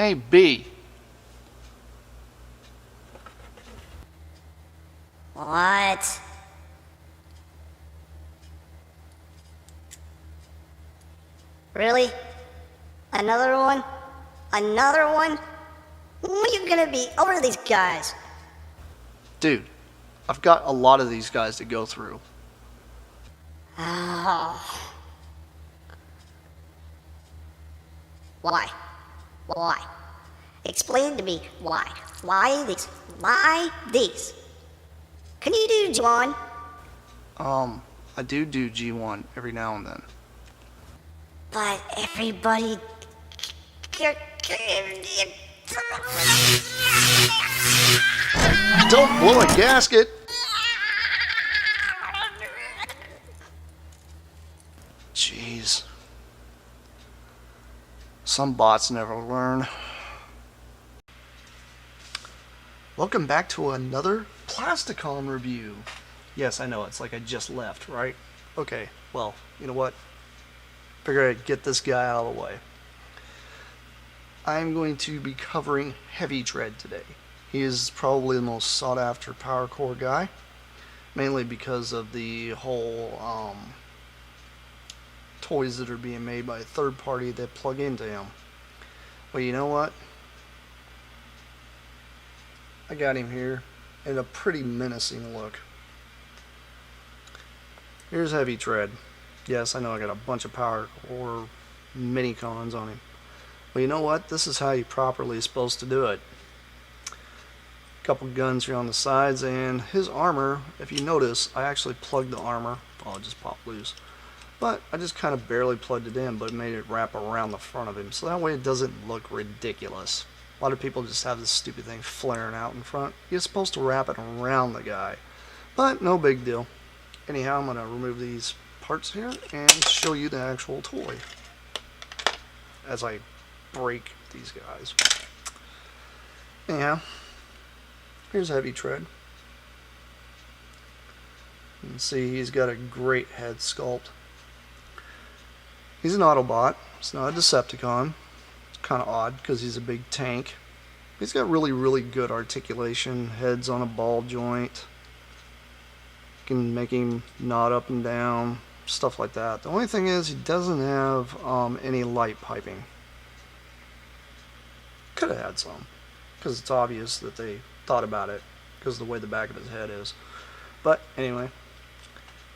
A, B. What? Really? Another one? Another one? When are you gonna be over these guys? Dude, I've got a lot of these guys to go through. Oh. Why? Why? Explain to me why. Why these? Why these? Can you do John? I do G1 every now and then. But everybody... Don't blow a gasket! Jeez. Some bots never learn. Welcome back to another Plasticon review. Yes, I know, it's like I just left, right? Okay, well, you know what? Figure I'd get this guy out of the way. I'm going to be covering Heavy Tread today. He is probably the most sought after power core guy, mainly because of the whole toys that are being made by a third party that plug into him. Well, you know what? I got him here in a pretty menacing look. Here's Heavy Tread. Yes, I know I got a bunch of power core mini cons on him. Well, you know what? This is how you properly is supposed to do it. Couple guns here on the sides, and his armor, if you notice, I actually plugged the armor. Oh, it just popped loose. But I just kind of barely plugged it in, but made it wrap around the front of him, so that way it doesn't look ridiculous. A lot of people just have this stupid thing flaring out in front. You're supposed to wrap it around the guy, but no big deal. Anyhow, I'm going to remove these parts here and show you the actual toy as I break these guys. Anyhow, here's Heavy Tread. You can see he's got a great head sculpt. He's an Autobot. It's not a Decepticon. It's kind of odd because he's a big tank. He's got really good articulation. Head's on a ball joint. You can make him nod up and down, stuff like that. The only thing is he doesn't have any light piping. Could have had some, because it's obvious that they thought about it because of the way the back of his head is. But anyway,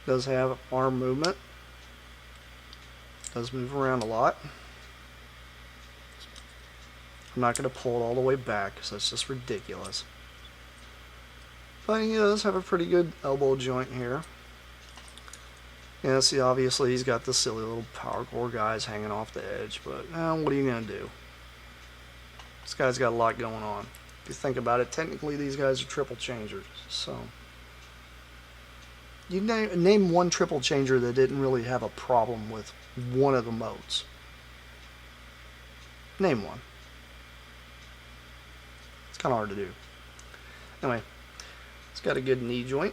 does have arm movement. Does move around a lot. I'm not going to pull it all the way back because that's just ridiculous. But he does have a pretty good elbow joint here. Yeah, see, obviously he's got the silly little power core guys hanging off the edge, but what are you going to do? This guy's got a lot going on. If you think about it, technically these guys are triple changers, so... You name one triple changer that didn't really have a problem with one of the modes. Name one. It's kind of hard to do. Anyway, it's got a good knee joint.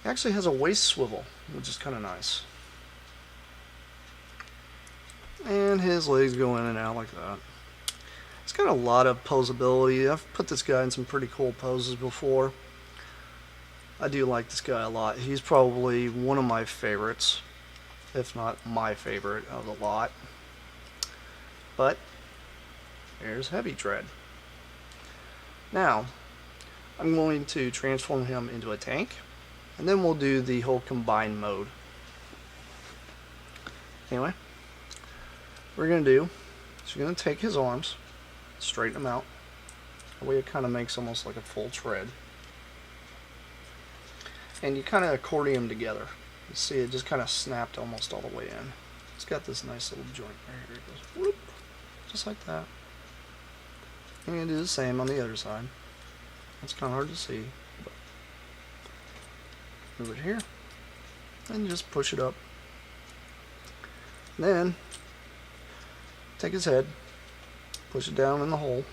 It actually has a waist swivel, which is kind of nice. And his legs go in and out like that. It's got a lot of posability. I've put this guy in some pretty cool poses before. I do like this guy a lot. He's probably one of my favorites, if not my favorite of the lot. But here's Heavy Tread. Now, I'm going to transform him into a tank, and then we'll do the whole combined mode. Anyway, what we're going to do is you're going to take his arms, straighten them out. That way it kind of makes almost like a full tread. And you kind of accordion them together. You see it just kind of snapped almost all the way in. It's got this nice little joint right here. It goes whoop, just like that. And you do the same on the other side. It's kind of hard to see. But move it here. And just push it up. Then take his head, push it down in the hole.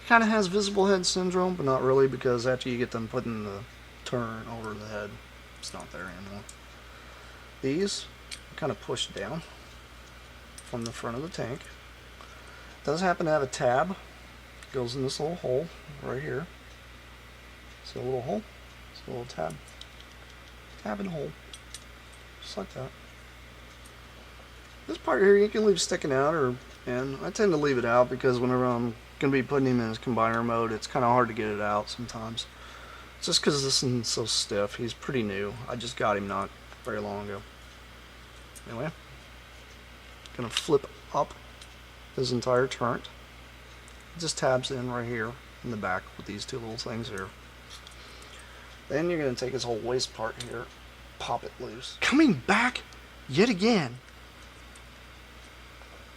Kind of has visible head syndrome, but not really, because after you get them putting the turn over the head, it's not there anymore. These kind of push down, from the front of the tank. It does happen to have a tab. It goes in this little hole right here. See a little hole? It's a little tab. Tab and hole. Just like that. This part here you can leave sticking out, and I tend to leave it out because whenever I'm going to be putting him in his combiner mode, it's kind of hard to get it out sometimes. It's just because this thing's so stiff. He's pretty new. I just got him not very long ago. Anyway, gonna flip up his entire turret. It just tabs in right here in the back with these two little things here. Then you're gonna take his whole waist part here, pop it loose. Coming back yet again.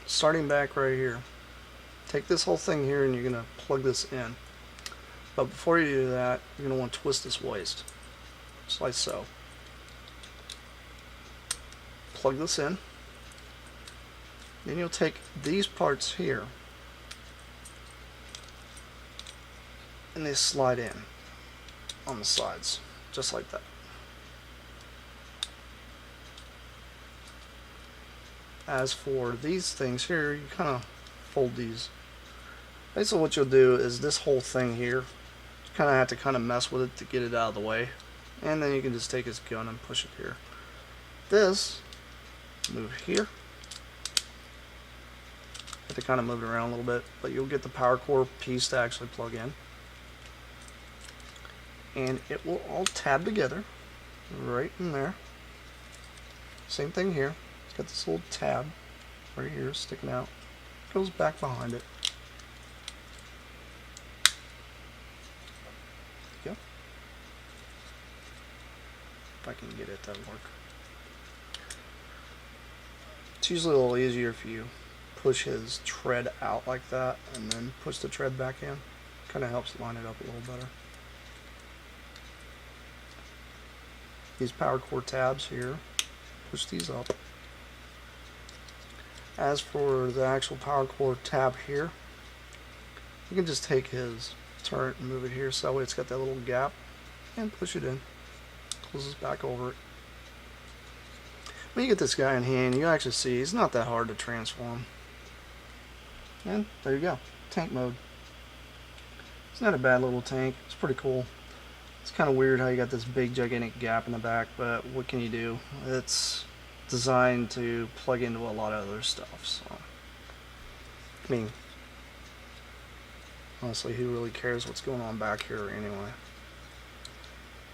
Starting back right here. Take this whole thing here and you're gonna plug this in. But before you do that, you're gonna want to twist this waist, just like so. Plug this in. Then you'll take these parts here and they slide in on the sides, just like that. As for these things here, you kind of fold these. Basically what you'll do is this whole thing here, you kind of have to kind of mess with it to get it out of the way. And then you can just take his gun and push it here. This, move here. Have to kind of move it around a little bit, but you'll get the power core piece to actually plug in. And it will all tab together right in there. Same thing here. It's got this little tab right here sticking out. Goes back behind it. There you go. If I can get it to work. It's usually a little easier if you push his tread out like that and then push the tread back in. Kind of helps line it up a little better. These power core tabs here, push these up. As for the actual power core tab here, you can just take his turret and move it here so that way it's got that little gap and push it in. Closes back over it. When you get this guy in hand, you actually see he's not that hard to transform. And there you go, tank mode. It's not a bad little tank, it's pretty cool. It's kind of weird how you got this big gigantic gap in the back, but what can you do? It's designed to plug into a lot of other stuff, so I mean, honestly, who really cares what's going on back here anyway?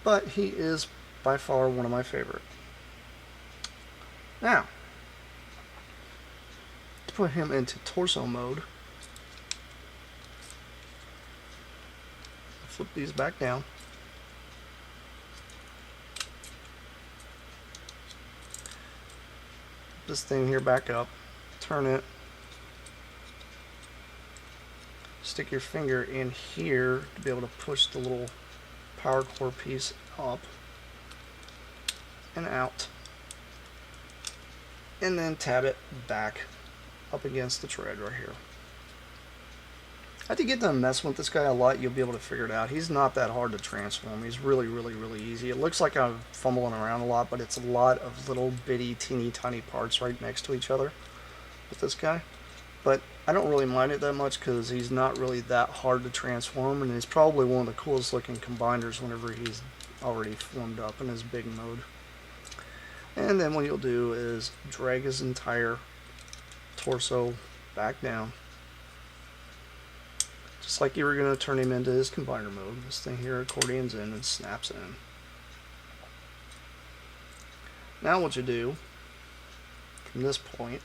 But he is by far one of my favorite. Now, to put him into torso mode, flip these back down. This thing here back up, turn it, stick your finger in here to be able to push the little power core piece up and out, and then tab it back up against the tread right here. After you get done messing with this guy a lot, you'll be able to figure it out. He's not that hard to transform. He's really easy. It looks like I'm fumbling around a lot, but it's a lot of little bitty, teeny tiny parts right next to each other with this guy. But I don't really mind it that much because he's not really that hard to transform, and he's probably one of the coolest looking combiners whenever he's already formed up in his big mode. And then what you'll do is drag his entire torso back down. Just like you were going to turn him into his combiner mode. This thing here accordions in and snaps in. Now what you do from this point,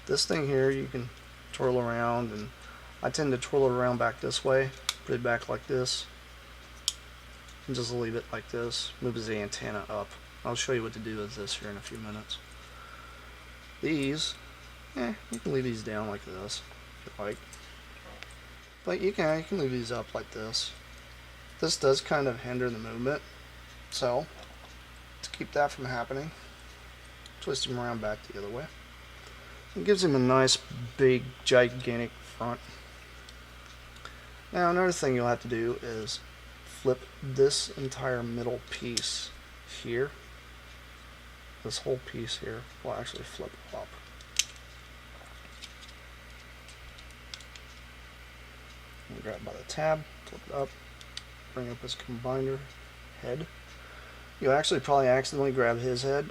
this thing here you can twirl around, and I tend to twirl it around back this way, put it back like this, and just leave it like this. Moves the antenna up. I'll show you what to do with this here in a few minutes. These, you can leave these down like this if you like. But you can leave these up like this. This does kind of hinder the movement, so to keep that from happening, twist him around back the other way. It gives him a nice big gigantic front. Now another thing you'll have to do is flip this entire middle piece here this whole piece here will actually flip up. And grab by the tab, flip it up, bring up his combiner head. You actually probably accidentally grab his head.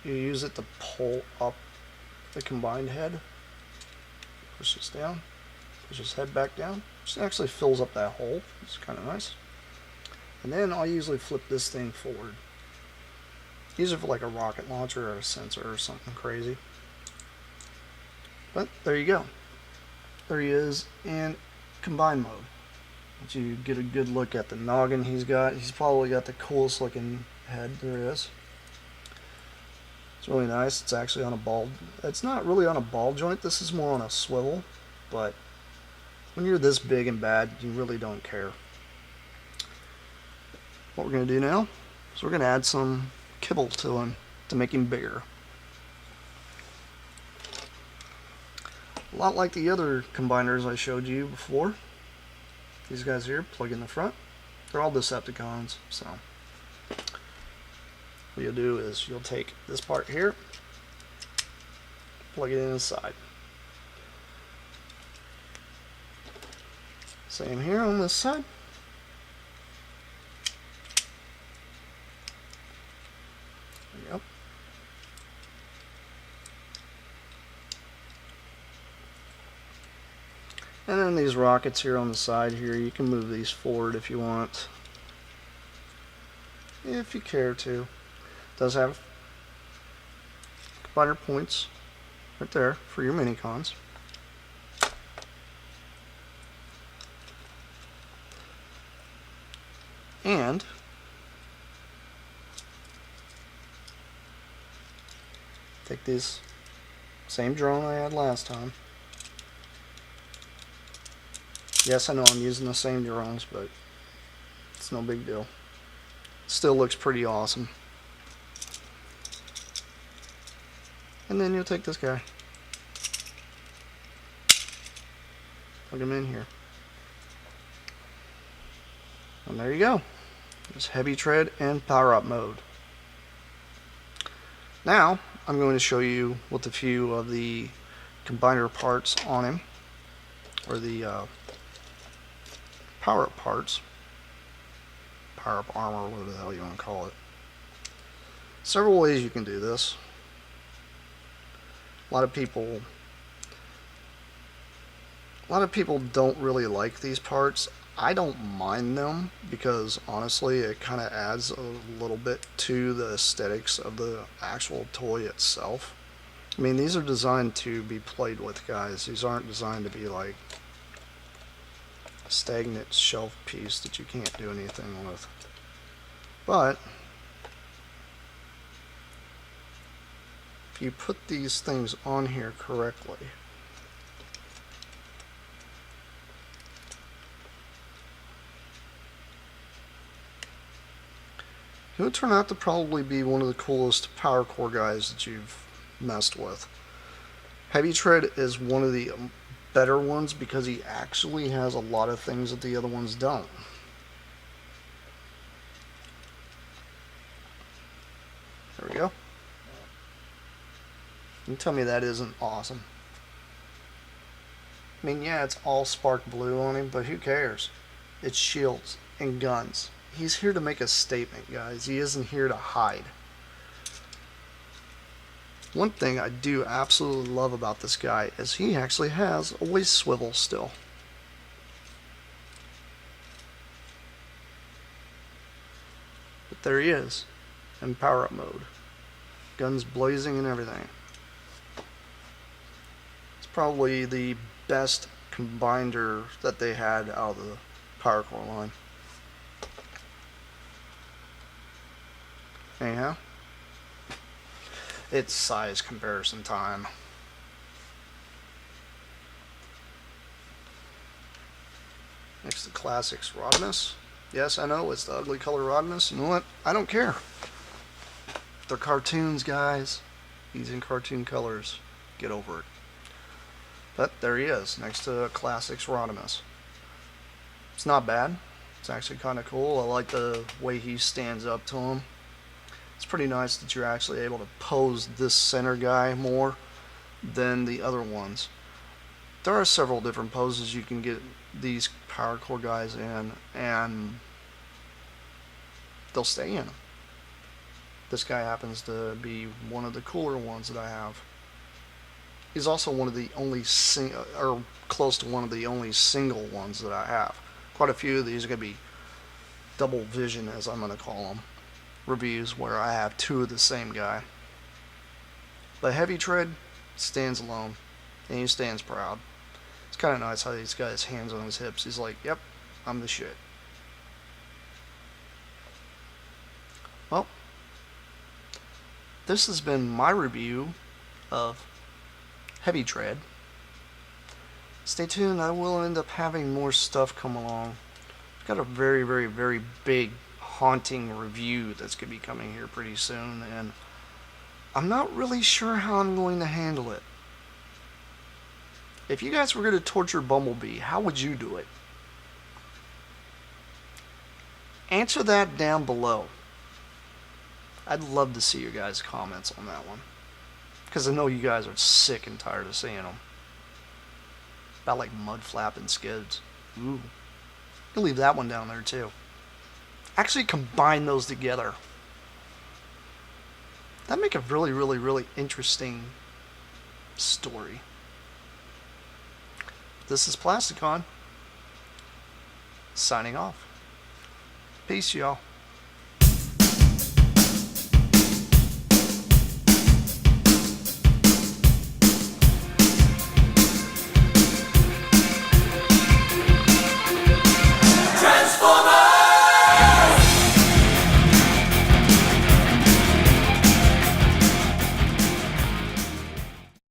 You use it to pull up the combined head. Push this down, push his head back down. Just actually fills up that hole. It's kind of nice. And then I'll usually flip this thing forward. Use it for like a rocket launcher or a sensor or something crazy. But there you go. There he is in combine mode. Let you get a good look at the noggin he's got. He's probably got the coolest looking head there is. It's really nice. It's actually on a ball. It's not really on a ball joint. This is more on a swivel. But when you're this big and bad, you really don't care. What we're going to do now is we're going to add some kibble to him to make him bigger. A lot like the other combiners I showed you before. These guys here plug in the front. They're all Decepticons, so what you'll do is you'll take this part here, plug it in the side. Same here on this side. There you go. And then these rockets here on the side here, you can move these forward if you want. If you care to. It does have combiner points right there for your mini-cons. And take this same drone I had last time. Yes, I know I'm using the same drones, but it's no big deal. Still looks pretty awesome. And then you'll take this guy, plug him in here, and there you go. There's heavy tread and power up mode. Now I'm going to show you with a few of the combiner parts on him, or the power up parts, power up armor, whatever the hell you want to call it. Several ways you can do this. A lot of people don't really like these parts. I don't mind them because honestly it kind of adds a little bit to the aesthetics of the actual toy itself. I mean, these are designed to be played with, guys. These aren't designed to be like a stagnant shelf piece that you can't do anything with. But if you put these things on here correctly, he'll turn out to probably be one of the coolest power core guys that you've messed with. Heavy tread is one of the better ones because he actually has a lot of things that the other ones don't. There we go. You tell me that isn't awesome. I mean, yeah, it's all spark blue on him, but who cares? It's shields and guns. He's here to make a statement, guys. He isn't here to hide. One thing I do absolutely love about this guy is he actually has a waist swivel still. But there he is in power up mode. Guns blazing and everything. It's probably the best combiner that they had out of the power core line. Anyhow, it's size comparison time. Next, the Classics Rodimus. Yes, I know, it's the ugly color Rodimus. You know what? I don't care. They're cartoons, guys. He's in cartoon colors. Get over it. But there he is, next to Classics Rodimus. It's not bad. It's actually kind of cool. I like the way he stands up to him. It's pretty nice that you're actually able to pose this center guy more than the other ones. There are several different poses you can get these power core guys in, and they'll stay in them. This guy happens to be one of the cooler ones that I have. He's also one of the only or close to one of the only single ones that I have. Quite a few of these are going to be double vision, as I'm going to call them, reviews where I have two of the same guy. But Heavy Tread stands alone, and he stands proud. It's kind of nice how he's got his hands on his hips. He's like, yep, I'm the shit. Well, this has been my review of Heavy Tread. Stay tuned, I will end up having more stuff come along. I've got a very, very, very big haunting review that's going to be coming here pretty soon, and I'm not really sure how I'm going to handle it. If you guys were going to torture Bumblebee, how would you do it? Answer that down below. I'd love to see your guys' comments on that one, because I know you guys are sick and tired of seeing them. About like mud flapping skids. Ooh. You'll leave that one down there too. Actually combine those together. That'd make a really, really, really interesting story. This is Plasticon, signing off. Peace, y'all.